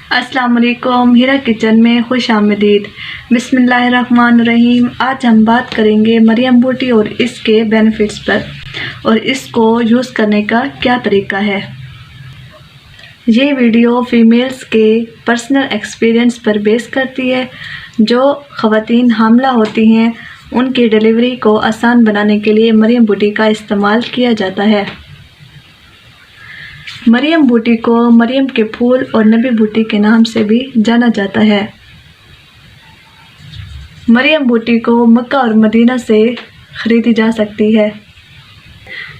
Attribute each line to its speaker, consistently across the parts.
Speaker 1: अस्सलाम वालेकुम, हीरा किचन में खुश आमदीद। बिस्मिल्लाहिर्रहमानिर्रहीम। आज हम बात करेंगे मरियम बूटी और इसके बेनिफिट्स पर और इसको यूज़ करने का क्या तरीका है। ये वीडियो फ़ीमेल्स के पर्सनल एक्सपीरियंस पर बेस करती है। जो ख़वातीन हामला होती हैं उनकी डिलीवरी को आसान बनाने के लिए मरियम बूटी का इस्तेमाल किया जाता है। मरियम बूटी को मरियम के फूल और नबी बूटी के नाम से भी जाना जाता है। मरियम बूटी को मक्का और मदीना से ख़रीदी जा सकती है।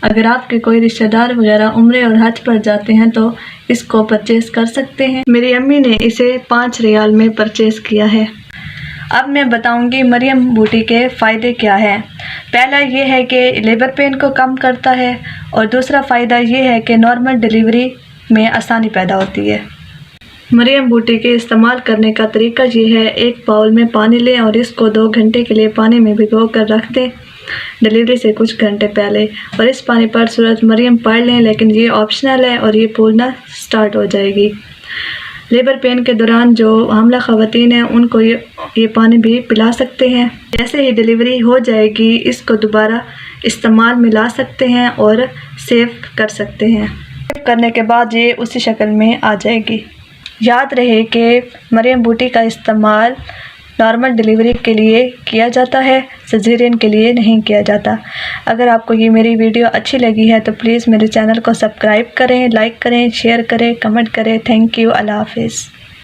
Speaker 1: अगर आपके कोई रिश्तेदार वगैरह उम्रे और हज पर जाते हैं तो इसको परचेज़ कर सकते हैं। मेरी अम्मी ने इसे 5 रियाल में परचेज़ किया है। अब मैं बताऊंगी मरियम बूटी के फ़ायदे क्या हैं। पहला ये है कि लेबर पेन को कम करता है और दूसरा फ़ायदा ये है कि नॉर्मल डिलीवरी में आसानी पैदा होती है। मरियम बूटी के इस्तेमाल करने का तरीका ये है, एक बाउल में पानी लें और इसको 2 घंटे के लिए पानी में भिगो कर रख दें डिलीवरी से कुछ घंटे पहले, और इस पानी पर सूरज मरियम पढ़ लें, लेकिन ये ऑप्शनल है और ये फूलना स्टार्ट हो जाएगी। लेबर पेन के दौरान जो हामला ख़वातीन हैं उनको ये पानी भी पिला सकते हैं। जैसे ही डिलीवरी हो जाएगी इसको दोबारा इस्तेमाल में ला सकते हैं और सेव कर सकते हैं। सेव करने के बाद ये उसी शक्ल में आ जाएगी। याद रहे कि मरियम बूटी का इस्तेमाल नॉर्मल डिलीवरी के लिए किया जाता है, सिज़ेरियन के लिए नहीं किया जाता। अगर आपको ये मेरी वीडियो अच्छी लगी है तो प्लीज़ मेरे चैनल को सब्सक्राइब करें, लाइक करें, शेयर करें, कमेंट करें। Thank you. अल्लाह हाफ़िज़।